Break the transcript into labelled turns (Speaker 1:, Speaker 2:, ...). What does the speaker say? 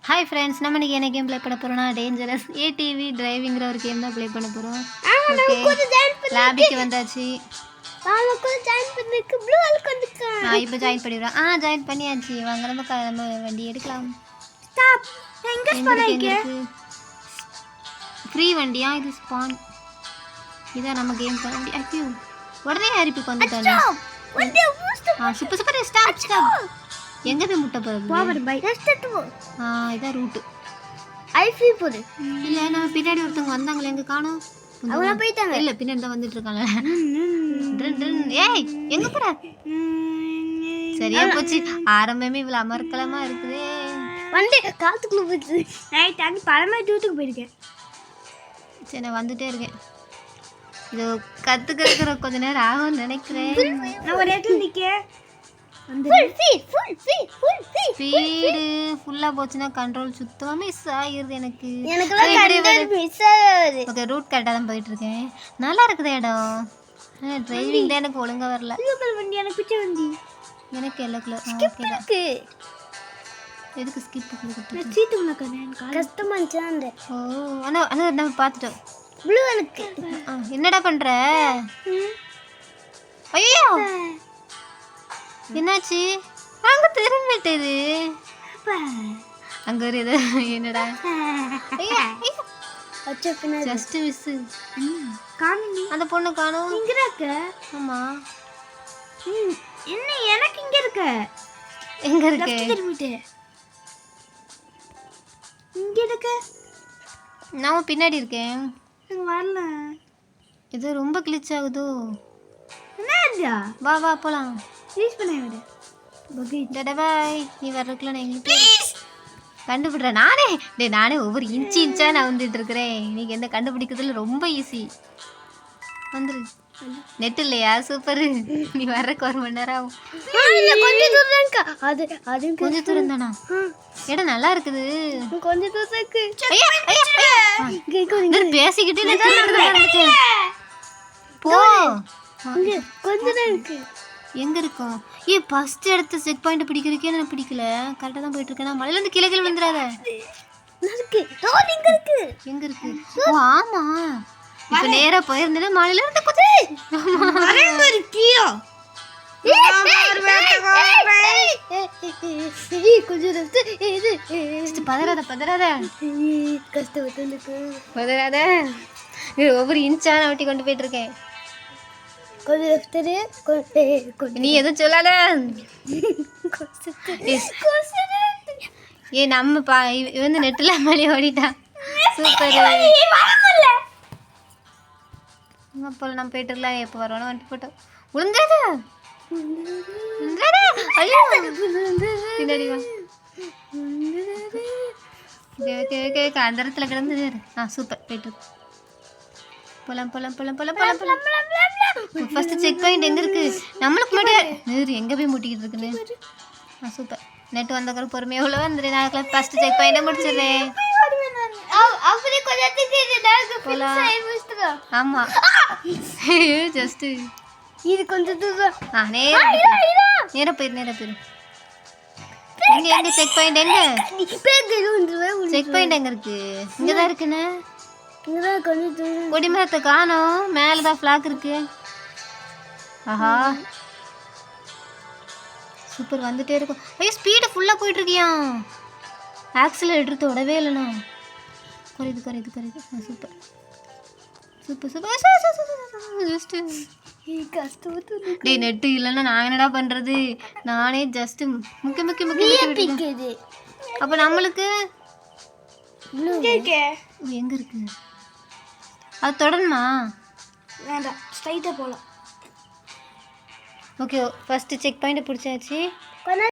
Speaker 1: Hi friends, நம்ம இன்னைக்கு என்ன கேம் ப்ளே பண்ண போறோம்னா டேஞ்சரஸ் ஏடிவி டிரைவிங்கிற ஒரு கேம் தான் ப்ளே பண்ண போறோம். லாபிக்கு வந்தாச்சு. இப்போ ஜாயின் பண்ணிடுறோம். ஜாயின் பண்ணியாச்சு. வாங்க நம்ம வண்டி எடுக்கலாம். ஃப்ரீ வண்டியா இது? ஸ்பான் இதான் நம்ம கேம் வண்டி. ஐயோ உடனே ஹரிப்புக்கு வந்துட்டாங்க. Super super. ஸ்டாப். எங்க போய் முட்டை போறது? இதான் ரூட்டு.
Speaker 2: ஐஃபி போடு.
Speaker 1: இல்ல நம்ம பின்னாடி ஒருத்தவங்க வந்தாங்களே, எங்க காணோம்?
Speaker 2: அவங்க போயிட்டாங்க.
Speaker 1: இல்ல பின்னாடி தான் வந்துட்டு இருக்காங்க. ஏய் எங்க போற? சரியா போச்சு. ஆரம்பமே இவ்வளவு அமர்க்கலமா இருக்குதே.
Speaker 2: வண்டி காத்துக்குள்ள போச்சு. நைட் அங்க பழமா டூட்டுக்கு போயிருக்கேன்.
Speaker 1: சரி நான் வந்துட்டே இருக்கேன். இது கத்துக்கிற கொஞ்ச நேரம் ஆகும்னு நினைக்கிறேன்.
Speaker 2: நான் ஒரு இடத்துல நிக்கேன்.
Speaker 1: ஸ்பீடு ஃபுல்லா போச்சுன்னா கண்ட்ரோல் சுத்தமா மிஸ் ஆகிருது எனக்கு. ஓகே, ரூட் கரெக்டாக தான் போயிட்டு இருக்கேன். நல்லா இருக்குது இடம். டிரைவிங் தான் எனக்கு ஒழுங்கா வரல.
Speaker 2: வண்டி எனக்கு பிடிச்ச வண்டி.
Speaker 1: எனக்கு எல்லோ கலர். எதுக்கு ஸ்கிப் கொடுத்துட்டு?
Speaker 2: சீட்டு உனக்கு கஷ்டமா இருந்துச்சு.
Speaker 1: ஓ ஆனா நம்ம பார்த்துட்டோம்.
Speaker 2: ப்ளூ எனக்கு.
Speaker 1: என்னடா பண்ற? ஐயோ என்னாச்சு? அங்க திரும்பிட்டது. அங்க ஒரு இது என்னடா? Just miss. அந்த பொண்ணு காணோம்.
Speaker 2: இங்க இருக்க.
Speaker 1: ஆமா.
Speaker 2: என்ன எனக்கு இங்க இருக்க?
Speaker 1: எங்க இருக்கு?
Speaker 2: திரும்பிட்டு. இங்க இருக்க.
Speaker 1: நான் பின்னாடி இருக்கேன்.
Speaker 2: நான் வரல.
Speaker 1: இது ரொம்ப கிளிச் ஆகுதோ?
Speaker 2: என்னடா?
Speaker 1: வா போலாம்.
Speaker 2: ப்ளீஸ் பண்ண விடு.
Speaker 1: Tata bye. நீ வரக்குள்ள நான் எங்க கண்டுபிடுறேன் நானே ஒவ்வொரு இன்ச்சா நான் வந்துட்டு இருக்கிறேன். இன்னைக்கு என்ன கண்டுபிடிக்கிறதுல ரொம்ப ஈஸி. வந்துரு. நெட் இல்லையா? சூப்பர். நீ வர்றதுக்கு 1 மணி நேரம் ஆகும்.
Speaker 2: கொஞ்சம் தூரம்.
Speaker 1: கொஞ்சம் தூரம் தானா? இடம் நல்லா இருக்குது.
Speaker 2: கொஞ்சம் தூரம்.
Speaker 1: பேசிக்கிட்டே போ.
Speaker 2: கொஞ்சம் தான் இருக்கு.
Speaker 1: எங்க இருக்கும்? ஃபர்ஸ்ட் இடத்த செக் பாயிண்ட் பிடிக்கிறதுக்கே நான் பிடிக்கல. கரெக்டாக தான் போயிட்டு இருக்கேன். மலையில இருந்து கீழே விழுந்துடாத. எங்க இருக்கு? ஓ ஆமா, இப்ப நேரா போயிருந்தேன்னா மலையில இருந்து பதறாத. ஒவ்வொரு இன்ச்சா நான் ஒட்டி கொண்டு போயிட்டு இருக்கேன். நீ எதுவும் சொல்லாத. நம்ம வந்து நெட்டுல மணி ஓடிட்டான். சூப்பர். போல நம்ம போயிட்டு இருக்கலாம். எப்போ வரோன்னு வந்துட்டு போட்டோம். விழுந்தாத. பின்னாடி அந்த இடத்துல கிடந்தது. சூப்பர். போயிட்டு போலாம். ஃபர்ஸ்ட் செக் பாயிண்ட் எங்க இருக்கு? நம்மளுக்கு முன்னாடி எங்க போய் முட்டிக்கிட்டு இருக்குன்னு. சூப்பர். நெட் வந்தக்கற பொறுமையா உள்ள வந்துரு. நான் ஃபர்ஸ்ட் செக் பாயிண்ட முடிச்சிடுறேன். ஆமா ஜஸ்ட்
Speaker 2: இது கொஞ்சம் தூரம்.
Speaker 1: நேரா போயிரு. எங்க செக் பாயிண்ட் எங்க? செக் பாயிண்ட் எங்க இருக்கு? இங்கதான் இருக்குன்னு. கொடிமரத்தை காணோம். மேலதான் ஃபிளாக் இருக்கு. ஆஹா சூப்பர். வந்துட்டே இருக்கும். ஐயோ ஸ்பீடு ஃபுல்லா போயிட்டு இருக்கியா? ஆக்சிலரேட்டர் தொடவே இல்லைண்ணா. குறையுது. சூப்பர். டேய் நெட்டு இல்லைன்னா நான் என்னடா பண்றது? நானே ஜஸ்ட் முக்கிய அப்ப நம்மளுக்கு எங்க இருக்கு? அது தொடணுமா?
Speaker 2: வேண்டாம், ஸ்ட்ரைட்டா போலாம்.
Speaker 1: ஓகே, ஃபர்ஸ்ட் செக் பாயிண்ட் பிடிச்சாச்சு.